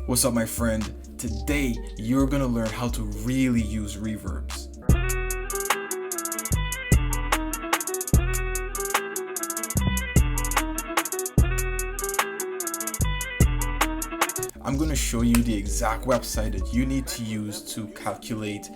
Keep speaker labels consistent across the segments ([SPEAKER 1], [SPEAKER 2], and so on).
[SPEAKER 1] What's up, my friend? Today you're gonna learn how to really use reverbs. I'm gonna show you the exact website that you need to use to calculate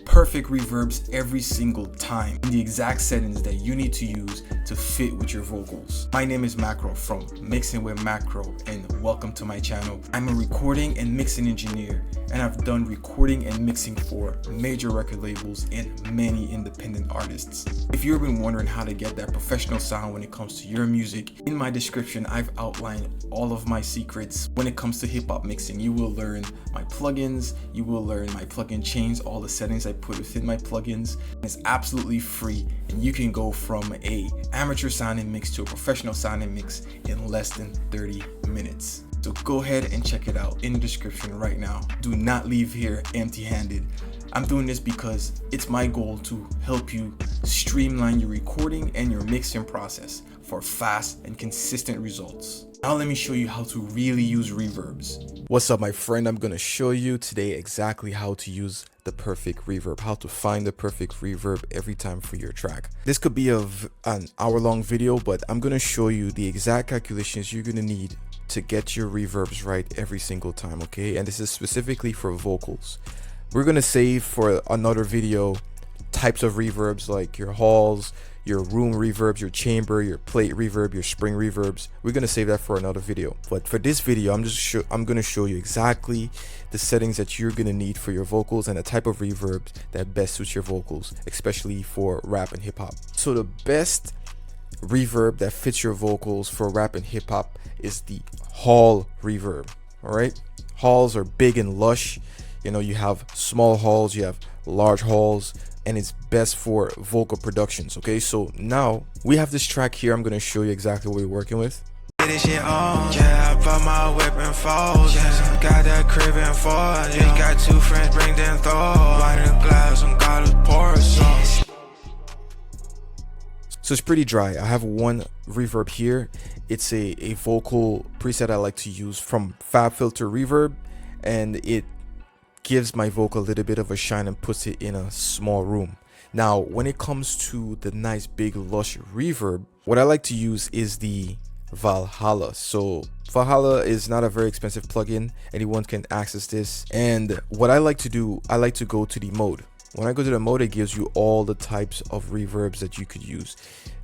[SPEAKER 1] perfect reverbs every single time, and the exact settings that you need to use to fit with your vocals. My name is Macro from Mixing with Macro, and welcome to my channel. I'm a recording and mixing engineer, and I've done recording and mixing for major record labels and many independent artists. If you've been wondering how to get that professional sound when it comes to your music, in my description I've outlined all of my secrets when it comes to hip-hop mixing. You will learn my plugins, you will learn my plugin chains, all the settings I put within my plugins. It's absolutely free, and you can go from a amateur sounding mix to a professional sounding mix in less than 30 minutes. So go ahead and check it out in the description right now. Do not leave here empty-handed. I'm doing this because it's my goal to help you streamline your recording and your mixing process for fast and consistent results. Now let me show you how to really use reverbs. What's up, my friend? I'm gonna show you today exactly how to use the perfect reverb, how to find the perfect reverb every time for your track. This could be an hour-long video, but I'm gonna show you the exact calculations you're gonna need to get your reverbs right every single time, okay? And this is specifically for vocals. We're gonna save for another video types of reverbs like your halls, your room reverbs, your chamber, your plate reverb, your spring reverbs. We're gonna save that for another video. But for this video, I'm gonna show you exactly the settings that you're gonna need for your vocals and the type of reverbs that best suits your vocals, especially for rap and hip hop. So the best reverb that fits your vocals for rap and hip hop is the hall reverb. All right, halls are big and lush. You know, you have small halls, you have large halls, and it's best for vocal productions. Okay, so now we have this track here. I'm gonna show you exactly what we're working with.
[SPEAKER 2] This shit on, yeah, I bought my whip and fold, yeah, got that crib and Ford, yeah, got two friends, bring them thought, wine and glass and got a pour,
[SPEAKER 1] So it's pretty dry. I have one reverb here. It's a vocal preset I like to use from FabFilter Reverb, and it gives my vocal a little bit of a shine and puts it in a small room. Now, when it comes to the nice big lush reverb, what I like to use is the Valhalla. So Valhalla is not a very expensive plugin. Anyone can access this. And what I like to do, I like to go to the mode. When I go to the mode, it gives you all the types of reverbs that you could use.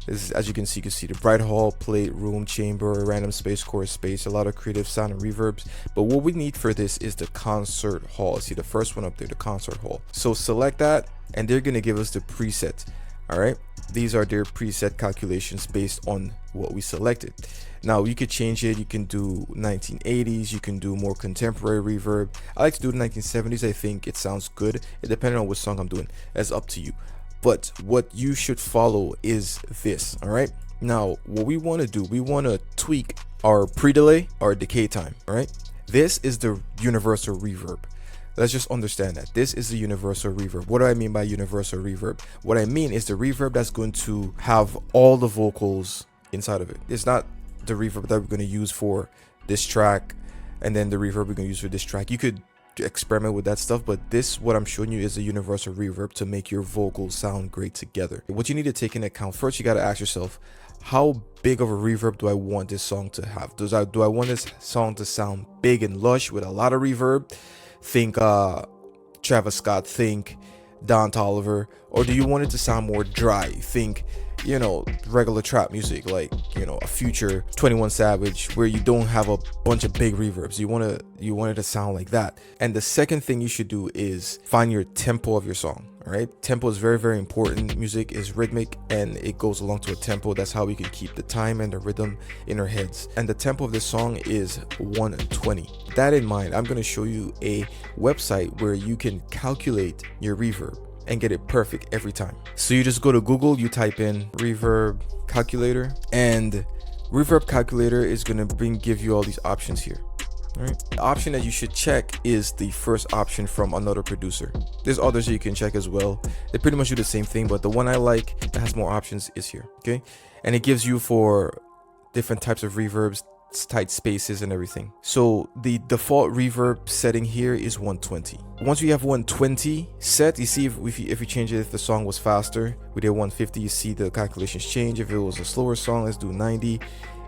[SPEAKER 1] This is, as you can see the bright hall, plate, room, chamber, random space, chorus space, a lot of creative sound and reverbs. But what we need for this is the concert hall. See the first one up there, the concert hall. So select that, and they're gonna give us the preset. All right, these are their preset calculations based on what we selected. Now you could change it. You can do 1980s, you can do more contemporary reverb. I like to do the 1970s. I think it sounds good. It depending on what song I'm doing, that's up to you. But what you should follow is this. All right, now what we want to do, we want to tweak our pre-delay, our decay time. All right, this is the universal reverb. Let's just understand that this is the universal reverb. What do I mean by universal reverb? What I mean is the reverb that's going to have all the vocals inside of it. It's not the reverb that we're going to use for this track and then the reverb we're going to use for this track. You could experiment with that stuff, but this, what I'm showing you, is a universal reverb to make your vocals sound great together. What you need to take into account first, you got to ask yourself, how big of a reverb do I want this song to have? Do I want this song to sound big and lush with a lot of reverb? Think Travis Scott, think Don Toliver. Or do you want it to sound more dry? Think, you know, regular trap music, like, you know, a Future, 21 Savage, where you don't have a bunch of big reverbs. You want it to sound like that. And the second thing you should do is find your tempo of your song. All right, tempo is very, very important. Music is rhythmic and it goes along to a tempo. That's how we can keep the time and the rhythm in our heads. And the tempo of this song is 120. That in mind, I'm going to show you a website where you can calculate your reverb and get it perfect every time. So you just go to Google, you type in Reverb Calculator, and Reverb Calculator is going to give you all these options here. All right, the option that you should check is the first option from another producer. There's others that you can check as well. They pretty much do the same thing, but the one I like that has more options is here. Okay, and it gives you for different types of reverbs tight spaces and everything. So the default reverb setting here is 120. Once we have 120 set, you see if we change it, if the song was faster, we did 150, you see the calculations change. If it was a slower song, let's do 90,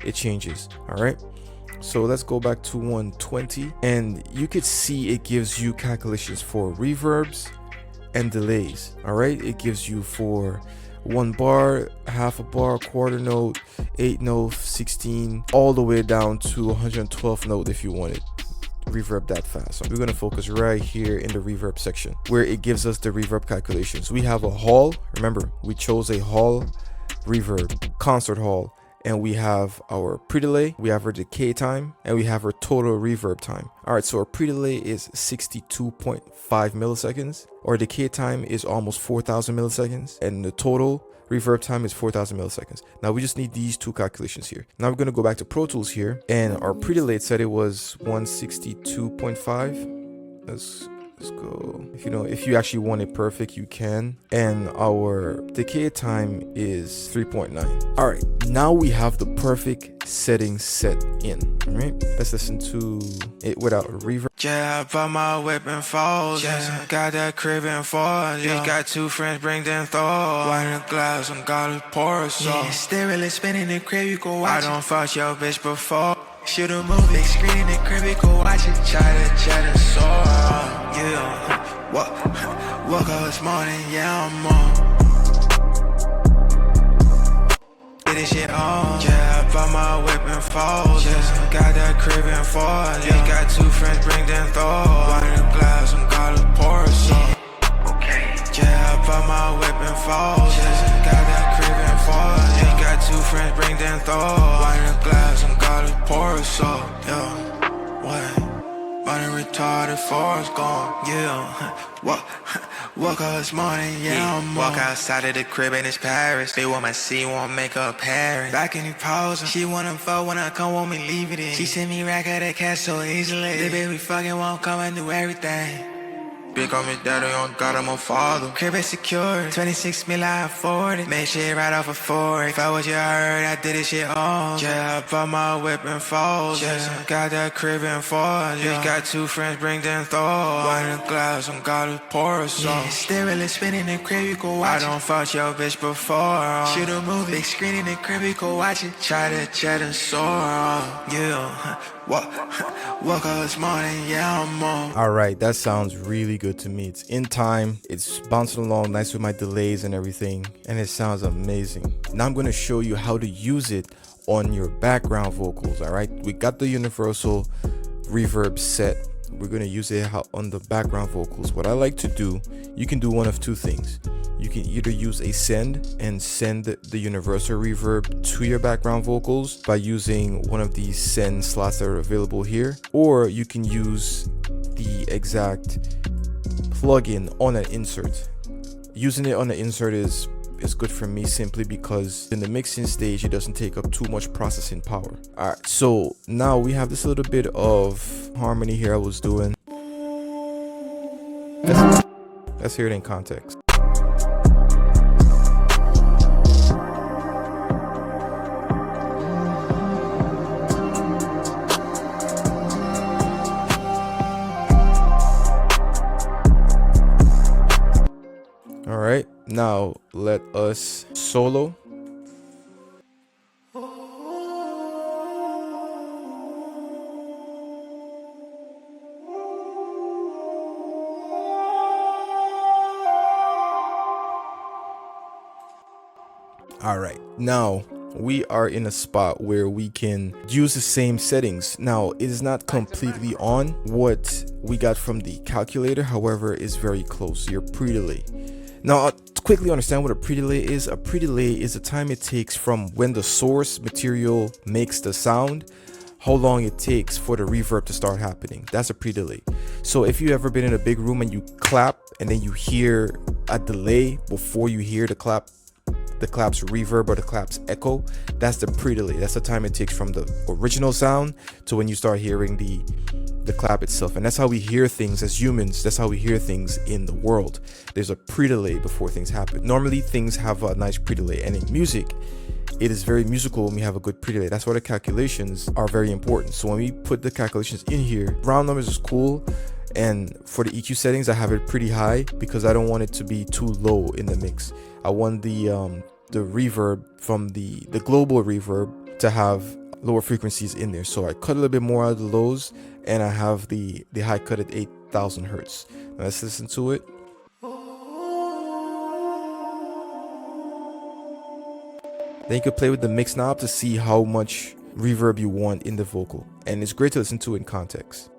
[SPEAKER 1] it changes. All right, so let's go back to 120, and you could see it gives you calculations for reverbs and delays. All right, it gives you for 1 bar, half a bar, quarter note, 8 note, 16, all the way down to 112 note if you wanted reverb that fast. So we're going to focus right here in the reverb section where it gives us the reverb calculations. We have a hall. Remember, we chose a hall reverb, concert hall, and we have our pre-delay, we have our decay time, and we have our total reverb time. All right, so our pre-delay is 62.5 milliseconds. Our decay time is almost 4,000 milliseconds, and the total reverb time is 4,000 milliseconds. Now we just need these two calculations here. Now we're going to go back to Pro Tools here, and our pre-delay said it was 162.5. Let's go. If you actually want it perfect, you can. And our decay time is 3.9. All right, now we have the perfect settings set in. All right, let's listen to it without a reverb.
[SPEAKER 2] Yeah, I bought my whip and falls. Yeah, got that crib and falls. Yeah, got 2 friends, bring them thoughts. Wine in a glass, I'm got a pour so. Yeah, still really spinning the crib, you go watch. I don't fuck your bitch before. Shoot a movie, big screen in the crib, you go watch it. Try to chat and soar. Yeah, woke up this morning, yeah, I'm on. Get this shit on. Yeah, I bought my whip and falls. Yeah, got that crib and falls. Yeah, got 2 friends, bring them thoughts. Wine in a glass, I'm got a pour so. Okay. Yeah, I bought my whip and falls. Yeah, got that crib and falls. Yeah, got 2 friends, bring them thoughts. Wine in a glass, I'm got a pour so. Yeah, what? Running retarded, force gone, yeah. Woke up this morning, yeah, I'm walk outside of the crib and it's Paris. They want my seat, want make up Paris. Back in the pause, she wanna fuck when I come, want me leave it in. She sent me rack of that cash so easily. The baby fucking won't come and do everything. Big on me daddy, on God, I'm a father. Crib is secure, 26 mil I afford it. Made shit right off a fork. If I was you heard, I did this shit on. Yeah, I bought my whip and falls. Yeah, got that crib and falls. Yeah, got 2 friends, bring them thoughts. Wine in a glass, I'm got a pour so. Yeah, still really spinning the crib, you go watch it. I don't fuck your bitch before. Shoot a movie, big screen in the crib, you go watch it. Try to chat and soar. Yeah, woke up this morning, yeah, I'm on.
[SPEAKER 1] All right, that sounds really good to me. It's in time, it's bouncing along nice with my delays and everything, and it sounds amazing. Now I'm going to show you how to use it on your background vocals. All right, we got the universal reverb set. We're going to use it on the background vocals. What I like to do, you can do one of 2 things. You can either use a send and send the universal reverb to your background vocals by using one of these send slots that are available here, or you can use the exact plugin on an insert. Using it on the insert is good for me simply because in the mixing stage it doesn't take up too much processing power. All right, so now we have this little bit of harmony here I was doing. Let's hear it in context. All right, now let us solo. All right, now we are in a spot where we can use the same settings. Now it is not completely on what we got from the calculator, however is very close. Your pre-delay. Now quickly understand what a pre-delay is. A pre-delay is the time it takes from when the source material makes the sound, how long it takes for the reverb to start happening. That's a pre-delay. So if you ever been in a big room and you clap and then you hear a delay before you hear the clap's reverb or the clap's echo, that's the pre-delay. That's the time it takes from the original sound to when you start hearing the clap itself. And that's how we hear things as humans. That's how we hear things in the world. There's a pre-delay before things happen. Normally things have a nice pre-delay, and in music it is very musical when we have a good pre-delay. That's why the calculations are very important. So when we put the calculations in here, round numbers is cool. And for the EQ settings, I have it pretty high because I don't want it to be too low in the mix. I want the reverb from the global reverb to have lower frequencies in there. So I cut a little bit more out of the lows, and I have the high cut at 8,000 hertz. Now let's listen to it. Then you could play with the mix knob to see how much reverb you want in the vocal. And it's great to listen to in context.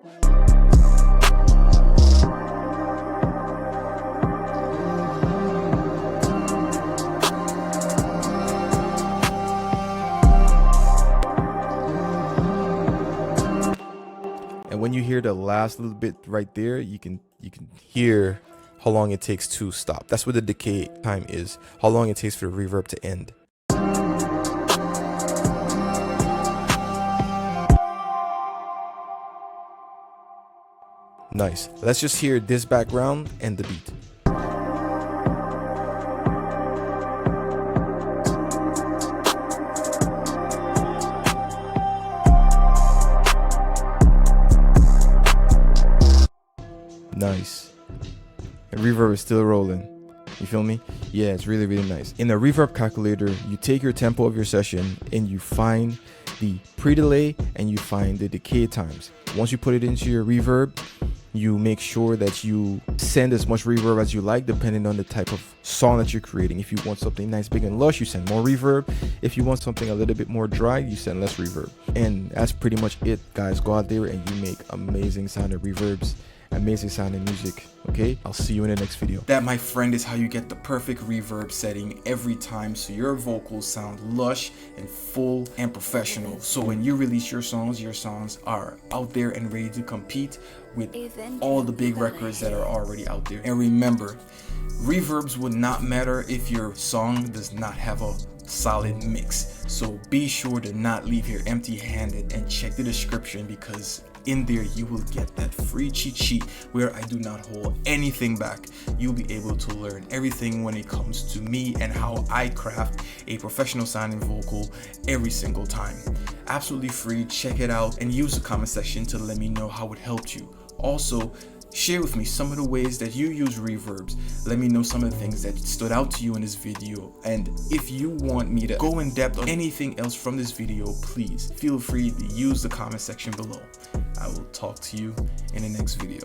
[SPEAKER 1] And when you hear the last little bit right there, you can hear how long it takes to stop. That's what the decay time is, how long it takes for the reverb to end. Nice. Let's just hear this background and the beat. Nice. And reverb is still rolling. You feel me? Yeah, it's really, really nice. In the reverb calculator, you take your tempo of your session and you find the pre-delay and you find the decay times. Once you put it into your reverb, you make sure that you send as much reverb as you like, depending on the type of song that you're creating. If you want something nice, big, and lush, you send more reverb. If you want something a little bit more dry, you send less reverb. And that's pretty much it, guys. Go out there and you make amazing sounding reverbs, amazing sounding music. Okay, I'll see you in the next video. That, my friend, is how you get the perfect reverb setting every time, so your vocals sound lush and full and professional. So when you release your songs are out there and ready to compete with all the big records that are already out there. And remember, reverbs would not matter if your song does not have a solid mix. So be sure to not leave here empty-handed and check the description, because in there you will get that free cheat sheet where I do not hold anything back. You'll be able to learn everything when it comes to me and how I craft a professional sounding vocal every single time. Absolutely free. Check it out and use the comment section to let me know how it helped you. Also, share with me some of the ways that you use reverbs. Let me know some of the things that stood out to you in this video. And if you want me to go in depth on anything else from this video, please feel free to use the comment section below. I will talk to you in the next video.